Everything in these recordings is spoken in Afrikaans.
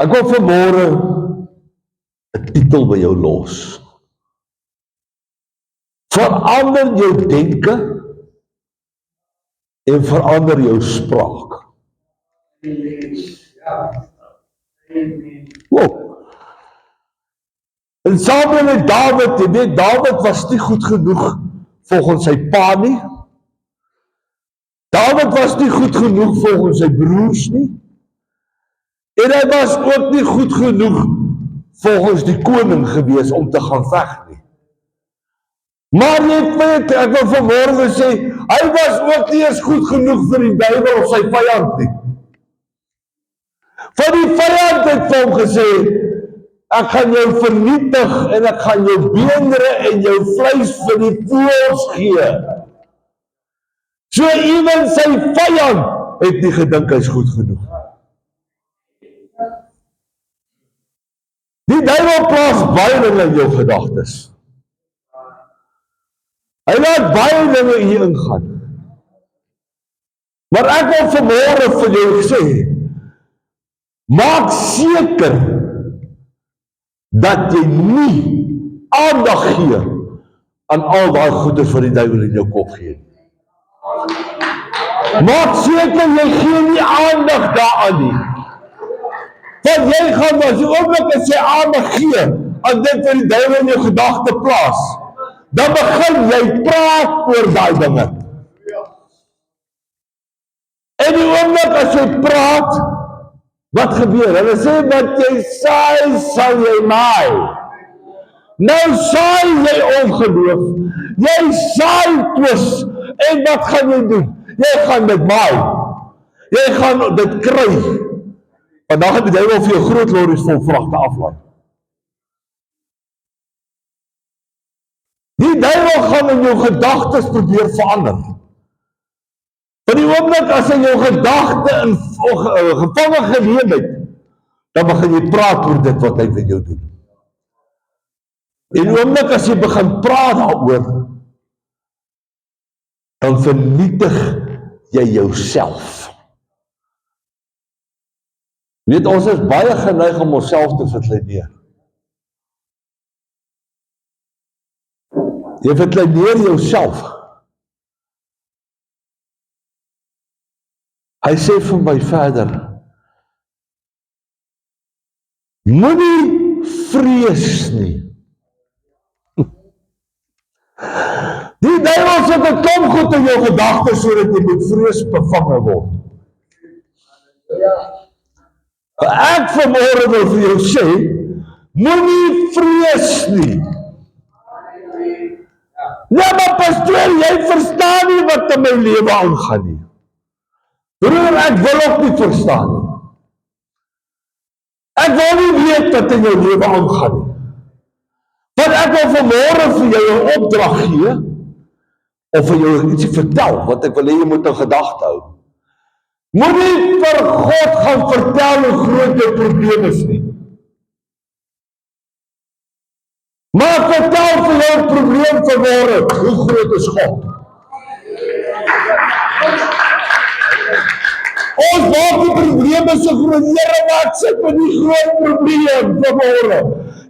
Ek wil vanmôre 'n titel by jou los. Verander jou denke en verander jou spraak. Wow. En saam met Dawid, jy weet, Dawid was nie goed genoeg volgens sy pa nie. Dawid was nie goed genoeg volgens sy broers nie. En hy was ook nie goed genoeg volgens die koning gewees om te gaan veg nie. Maar jy weet, ek wil vanmôre sê, hy was ook nie eens goed genoeg vir die duiwel of sy vyand nie. Van die vyand het vir hom gesê, ek gaan jou vernietig en ek gaan jou beenderre en jou vleis vir die voëls gee. So ewen sy vyand het nie gedink hy's goed genoeg. Die duiwel plaas baie dinge in jou gedagtes. Hy laat baie dinge in jou ingaan. Maar ek wil vanmôre vir jou sê, maak seker dat jy nie aandag gee aan al daai goeders wat die duiwel in jou kop gee. Maak seker jy gee nie aandag daaraan nie. Want jy gaan as jy oomblik as jy aandag gee aan dit wat die duiwel in jou gedagte plaas, dan begin jy praat oor daai dinge. En die oomblik as jy praat, wat gebeur? Hulle sê wat jy saai, sal jy maai. Nou saai jy ongeloof, jy saai twis, en wat gaan jy doen? Jy gaan dit maai. Jy gaan dit kry. Want dan gaan die duiwel vir jou groot lorries vol vragte aflaai. Die duiwel gaan in jou gedagtes probeer verander. Van die oomblik as in jou gedagte in gevange geneem het, dan begin jy praat oor dit wat hy met jou doen. En die oomblik as jy begin praat daaroor, dan vernietig jy jouself. Weet, ons is baie geneig om onsself te verkleineer. Jy verkleineer jouself. Hy sê vir my verder, moenie vrees nie. Die duiwel sit 'n klomp goed in jou gedagtes sodat jy met vrees bevange word. Ek vanmôre wil vir jou sê, moenie vrees nie. Ja, maar pastoor, jy verstaan nie wat in my lewe aangaan nie. Broer, ek wil ook nie verstaan nie. Ek wil nie weet wat in jou lewe aangaan nie. Want ek wil vanmôre vir jou 'n opdrag gee, of vir jou ietsie vertel, wat ek wil hê jy moet in gedagte hou. Moenie vir God gaan vertel hoe groot jou probleem is nie. Maar vertel vir jou probleem vanmôre, hoe groot is God? Ons maak die probleme so groot, Here, wat sit met die groot probleem vanmôre?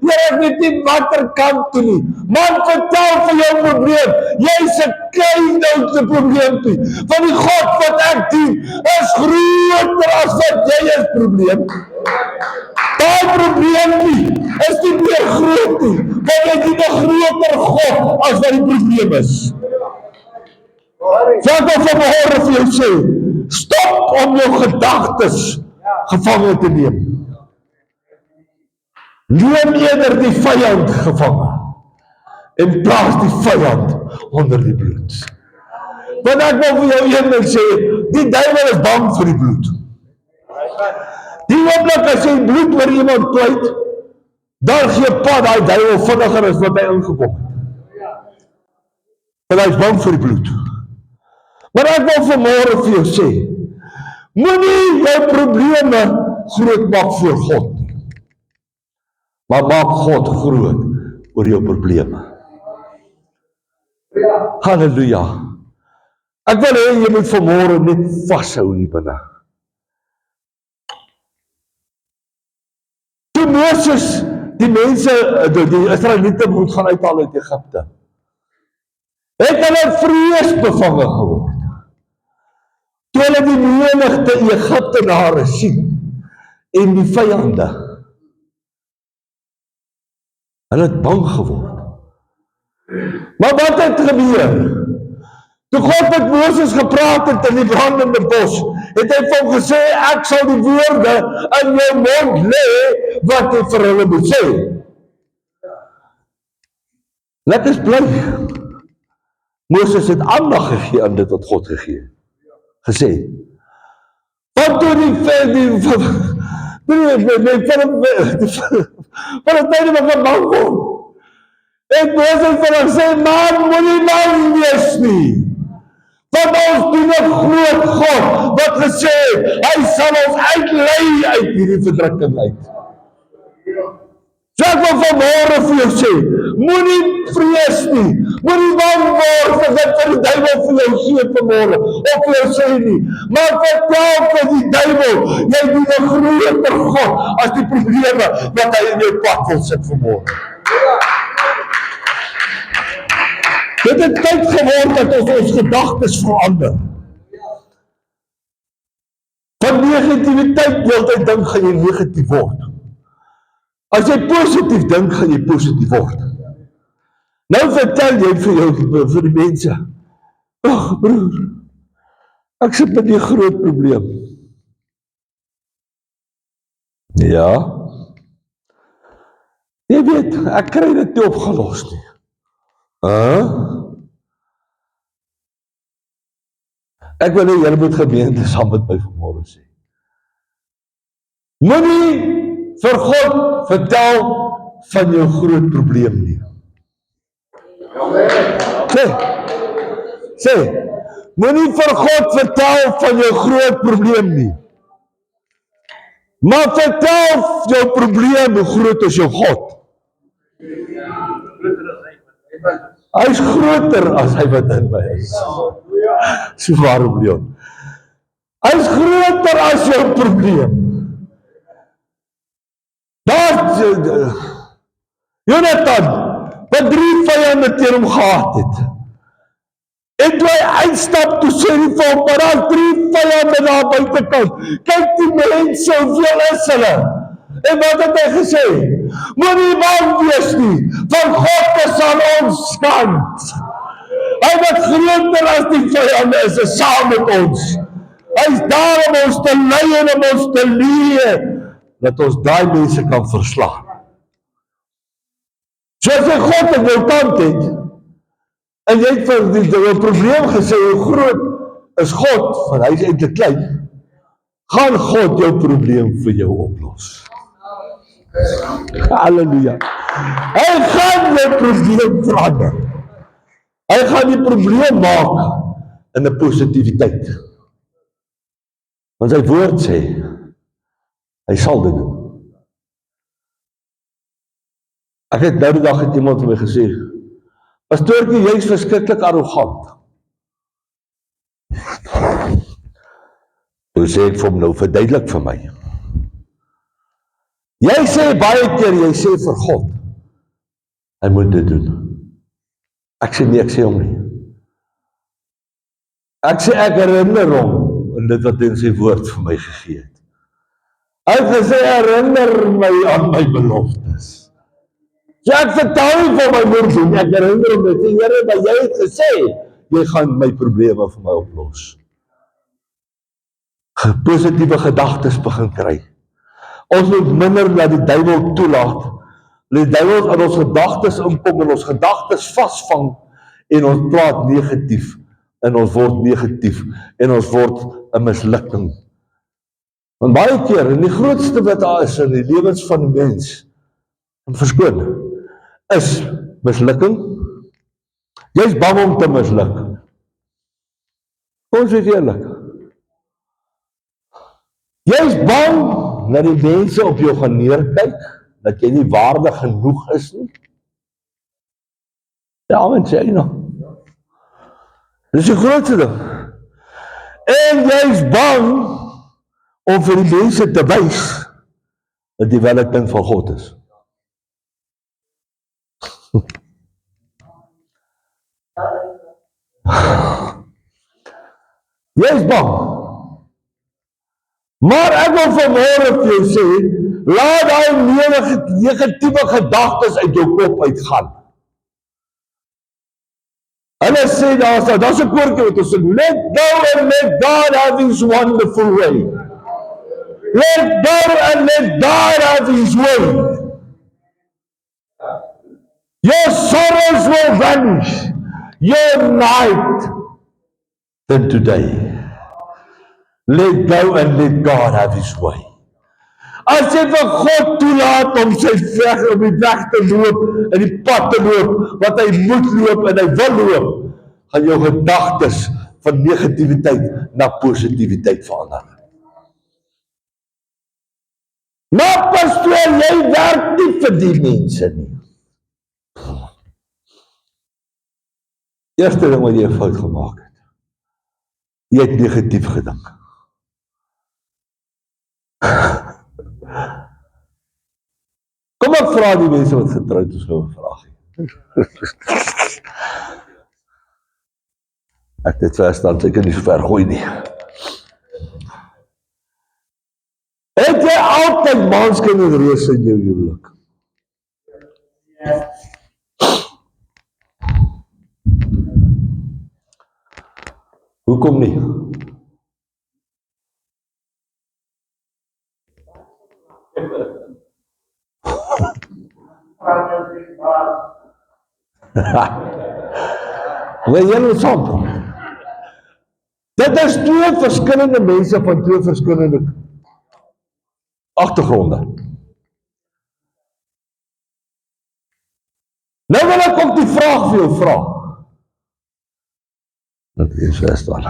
Here, ek weet nie watter kant toe nie. Man, vertel vir jou probleem. Jy's 'n klein oudste probleem toe. Want die God wat ek dien, is groter as wat jy is probleem. Daai probleem nie, is nie meer groot nie. Want jy dien 'n groter God as wat die probleem is. Wat ek vanmôre vir jou sê, stop om jou gedagtes gevange te neem. Neem eerder die vyand gevange en plaas die vyand onder die bloed. Want ek wil vir jou een ding sê, die duiwel is bang vir die bloed. Die oomblik as jy bloed oor iemand pleit, dan gee pad daai duiwel vinniger as wat hy ingekom het. Want hy is bang vir die bloed. Maar ek wil vanmôre vir jou sê, moenie jou probleme groot maak voor God nie. Maar maak God groot oor jou probleme. Halleluja. Ek wil hê jy moet vanmôre net vashou hier binne. Moses die mense, die Israeliete moet gaan uithaal uit Egipte, het hulle vrees bevange geword. Toe hulle die menigte Egiptenare sien, en die vyande, hulle het bang geword. Maar wat het gebeur? Toe God met Moses gepraat het in die brandende bos, het hy vir hom gesê, ek sal die woorde in jou mond lê, wat hy vir hulle moet sê. Let ons bly. Moses het aandag gegee aan dit wat God gesê. Want toe van die tyd wat ek bang word, het Moses vir hom gesê, man, moenie bang wees nie. Want ons dien 'n groot God, wat gesê, hy sal ons uitlei uit hierdie verdrukking uit. So ek wil vanmôre vir jou sê, moenie vrees nie, moenie bang word vir wat die duiwel vir jou gee vanmôre, of vir jou sê nie, maar vertel vir die duiwel, jy dien 'n groter God, as die probleme wat hy in jou pad wil sit vanmôre. Dit het tyd geword dat ons gedagtes verander. Van negativiteit deeltyd dink, gaan jy negatief word. As jy positief dink, gaan jy positief word. Nou vertel jy vir die mense, ag broer, ek sit met die groot probleem. Ja, jy weet, ek kry dit nie opgelos nie. Ek wil julle moet gemeente saam met my vanmôre sê. Moenie vir God vertel van jou groot probleem nie. Sê, moenie vir God vertel van jou groot probleem nie. Maar vertel jou probleem, hoe groot is jou God. Hy is groter as hy wat in my is. So waarom Leon? Hy is groter as jou probleem. Jonathan, wat 3 vyande teen hom gehad het. En toe hy uitstap, toe sê hy vir hom, maar daar 3 vyande daar buitekant. Kyk die mense, hoeveel is hulle? En wat het hy gesê? Moenie bang wees nie, van God is aan ons kant. Hy wat groter as die vyande is saam met ons. Hy is daar om ons te lei en om ons te leer, dat ons daai mense kan verslaan. So as jy God in jou kant het, en jy het vir die probleem gesê, hoe groot is God, want hy is eintlik klein, gaan God jou probleem vir jou oplos. Halleluja. Hy gaan jou probleem verander. Hy gaan die probleem maak in 'n positiwiteit. Want sy woord sê, hy sal dit doen. Ek het nou die dag het iemand vir my gesê, pastoortjie, jy is verskriklik arrogant. Toe sê ek vir hom, nou verduidelik vir my. Jy sê baie keer, jy sê vir God, hy moet dit doen. Ek sê nie, ek sê hom nie. Ek sê, ek herinner hom in dit wat hy in sy woord vir my gegee het. Hy het gesê, herinner my aan my beloftes. So ek vertel vir my woord doen, ek herinner hom dit, Here, maar jy het gesê, jy gaan my probleme vir my oplos. Positiewe gedagtes begin kry. Ons moet minder laat die duiwel toelaat. Die duiwel aan ons gedagtes inkom en ons gedagtes vasvang en ons praat negatief en ons word negatief en ons word 'n mislukking. Want baie keer, en die grootste wat daar is in die lewens van die mens, en verskoon, is mislukking. Jy is bang om te misluk. Ons is eerlik. Jy is bang dat die mense op jou gaan neerkyk, dat jy nie waardig genoeg is nie. Ja, men sê jy nou. Dis die grootste ding. En jy is bang om vir die mense te wys 'n development van God is. Jy is bang. Maar ek wil vanmôre vir jou sê, laat daai negatiewe gedagtes uit jou kop uitgaan. Hulle sê daar's 'n koortjie wat ons sing, let go and let God have his wonderful way. Let go and let God have his way. Your sorrows will vanish. Your night than today. Let go and let God have his way. As jy vir God toelaat om sy weg op die weg te loop, in die pad te loop, wat hy moet loop en hy wil loop, gaan jou gedagtes van negativiteit na positiwiteit verander. Maar pastoor, jy werk nie vir die mense nie. Eerste ding wat jy 'n fout gemaak het. Jy het negatief gedink. Kom ek vra die mense wat getroud is nou 'n vraagie. Ek het verstaan, ek kan nie so ver gooi nie. Het jy altyd maanskyn en reus in jou huwelik? Hoekom nie? Wil jy saam? Dit is twee verskillende mense van twee verskillende agtergronde. Nou wil ek ook die vraag vir jou vra. Dat is verstaan.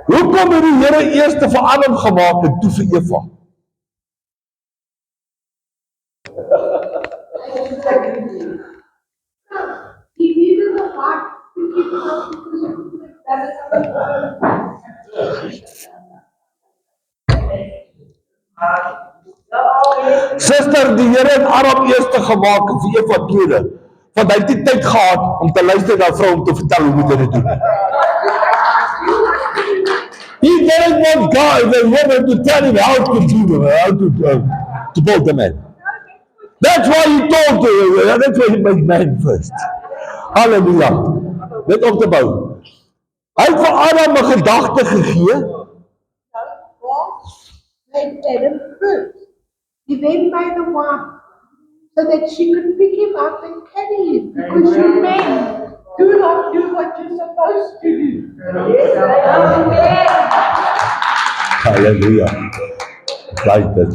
Hoekom het die Here eers vir Adam gemaak en toe vir Eva? Suster, die Here het Adam eers gemaak en vir Eva tweede. Want hy het nie tyd gehad om te luister na vrou om te vertel hoe moet hy dit doen. He didn't want God, the woman, to tell him how to do to build the man. That's why he told her, that's why he made man first. Halleluja. Net om te bou. Hy het vir Adam 'n gedagte gegee. Made Adam first. He then made a wife so that she could pick him up and carry him. Because you men do not do what you're supposed to do. Halleluja. Like dit.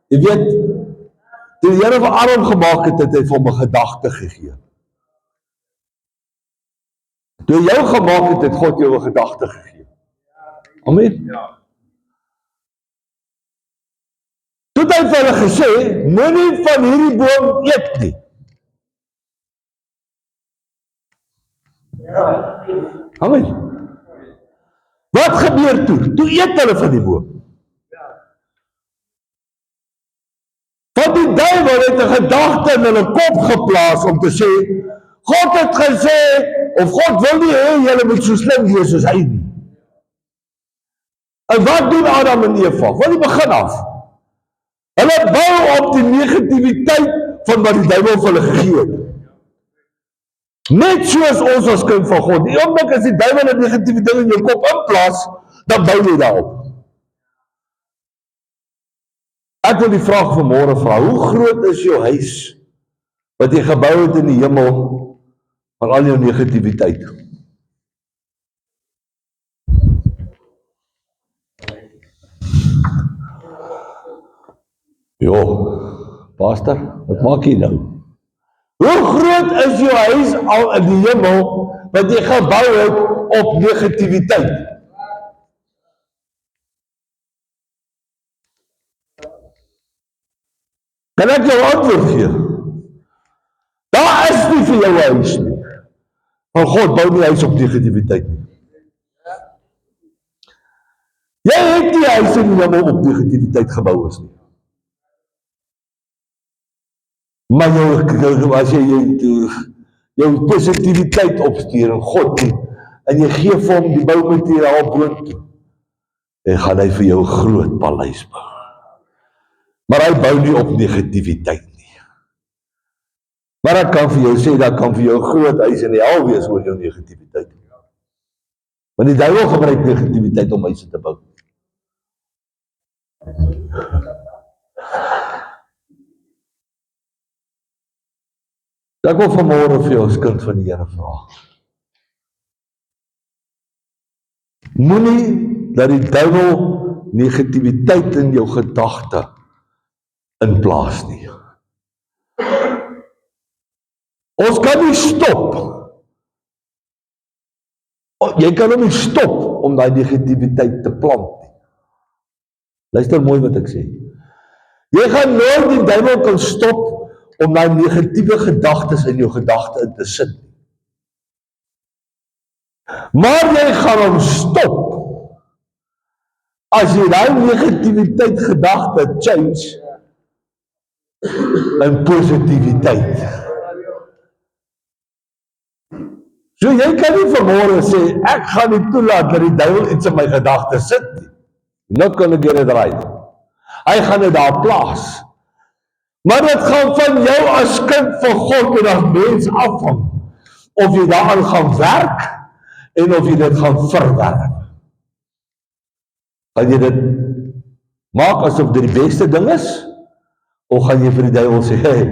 Jy weet, toe die Here vir Adam gemaak het, het hy vir hom 'n gedagte gegee. Toe jou gemaak het, het God jou 'n gedagte gegee. Amen. Toe het hy vir hulle gesê, moenie van hierdie boom eet nie. Amen. Wat gebeur toe? Toe eet hulle van die boom. Want die duiwel het 'n gedagte in hulle kop geplaas om te sê, God het gesê, of God wil nie hê julle moet so slim wees soos hy nie. En wat doen Adam en Eva? Van die begin af. Hulle bou op die negativiteit van wat die duiwel vir hulle gegee het. Net soos ons as kind van God. Die oomblik as die duiwel 'n negativiteit in jou kop inplaas, dan bou jy daarop. Ek wil die vraag vanmôre vra, hoe groot is jou huis wat jy gebou het in die hemel van al jou negativiteit? Jo, pastor, wat maak jy nou? Hoe groot is jou huis al in die hemel wat jy gebou het op negativiteit? Kan ek jou antwoord gee? Daar is nie vir jou huis nie. Want God bou nie huis op negativiteit nie. Jy het die die huise in die hemel op negativiteit gebou is nie. Maar as jy jou positiwiteit opstuur in God nie, en jy gee vir hom die boumateriaal boontoe, en gaan hy vir jou 'n groot paleis bou. Maar hy bou nie op negativiteit nie. Maar ek kan vir jou sê, dat kan vir jou 'n groot huis in die hel wees oor jou negativiteit. Want die duiwel gebruik negativiteit om huise te bou. Ek wil vanmôre vir jou as kind van die Here vra. Moenie dat die duiwel negativiteit in jou gedagte inplaas nie. Ons kan nie stop. Jy kan hom nie stop om daai negativiteit te plant nie. Luister mooi wat ek sê. Jy gaan nooit die duiwel kan stop om daai negatiewe gedagtes in jou gedagte in te sit. Maar jy gaan hom stop as jy daai negativiteit gedagte change in positiwiteit. So jy kan nie vanmôre sê, ek gaan nie toelaat dat die duiwel iets in my gedagte sit nie. Not gonna get it right. Hy gaan dit daar plaas. Maar dit gaan van jou as kind van God en as mens afhang, of jy daaraan gaan werk, en of jy dit gaan verwerk. Gaan jy dit maak asof dit die beste ding is, of gaan jy vir die duiwel sê, hey,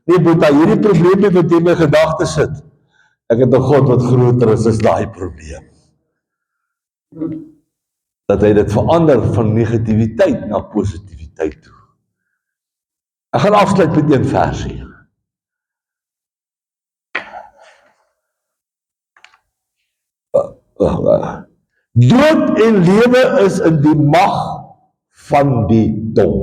nee Boeta, hierdie probleem wat jy in my gedagte sit, ek het 'n God wat groter is as daai probleem. Dat hy dit verander van negativiteit na positiwiteit toe. Ek gaan afsluit met een versie. Dood en lewe is in die mag van die tong.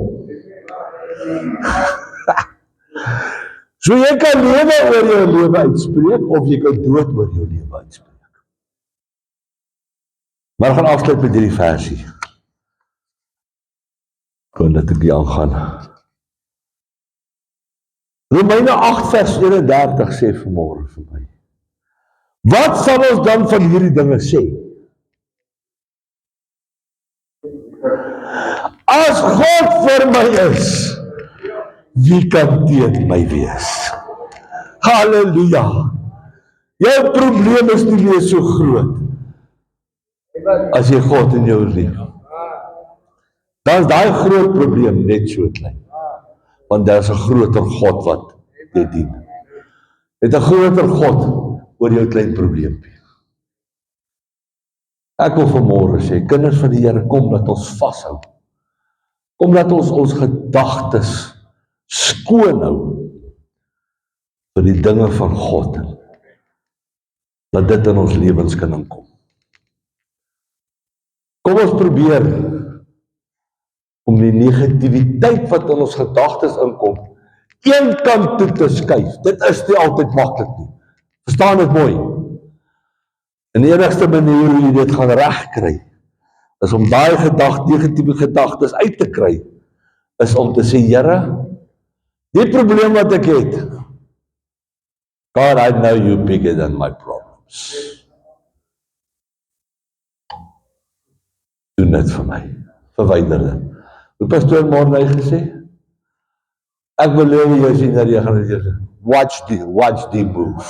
So jy kan lewe oor jou lewe uitspreek, of jy kan dood oor jou lewe uitspreek. Maar ek gaan afsluit met hierdie versie. Kon dat ek die aangaan. Romeine 8 vers 31 sê vanmôre vir my. Wat sal ons dan van hierdie dinge sê? As God vir my is, wie kan teen my wees? Halleluja! Jou probleem is nie meer so groot as jy God in jou lewe. Dan is daai groot probleem net so klein. Want daar is 'n groter God wat jy dien. Dit 'n groter God oor jou klein probleempie. Ek wil vanmôre sê, kinders van die Here, kom dat ons vashou. Kom dat ons gedagtes skoon hou vir die dinge van God. Dat dit in ons lewens kan inkom. Kom ons probeer om die negativiteit wat in ons gedagtes inkom, een kant toe te skuif. Dit is nie altyd maklik nie. Verstaan dit mooi? En die enigste manier hoe jy dit gaan regkry, is om daai negatiewe gedagtes uit te kry, is om te sê, Here, die probleem wat ek het, God, I know you bigger than my problems. Doen dit vir my. Verwyder dit. Hoe pastoor Morney gesê? Ek wil lewe jy sien dat jy gaan sê, watch the move.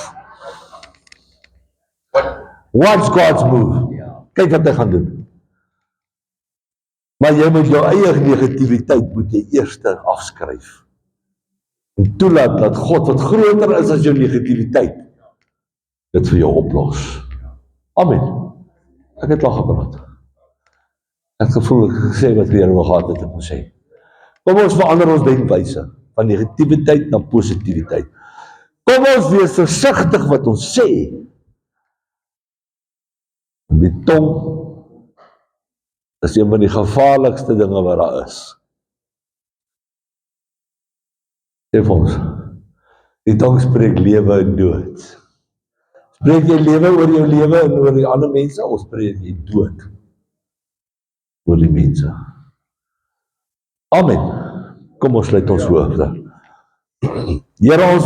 Watch God's move. Kyk wat hy gaan doen. Maar jy moet jou eie negativiteit moet jy eers afskryf. En toelaat dat God wat groter is as jou negativiteit, dit vir jou oplos. Amen. Ek het al gepraat. Ek het gevoel, ek gesê wat die Here wil gehad het, ek moet sê. Kom ons verander ons denkwyse, van negativiteit na positiwiteit. Kom ons wees versigtig wat ons sê. Die tong is een van die gevaarlikste dinge wat daar is. Sê vir ons, die tong spreek lewe en dood. Spreek jy lewe oor jou lewe en oor die ander mense, of spreek jy dood? oor die mense. Amen. Kom ons sluit ons hoofde. Here ons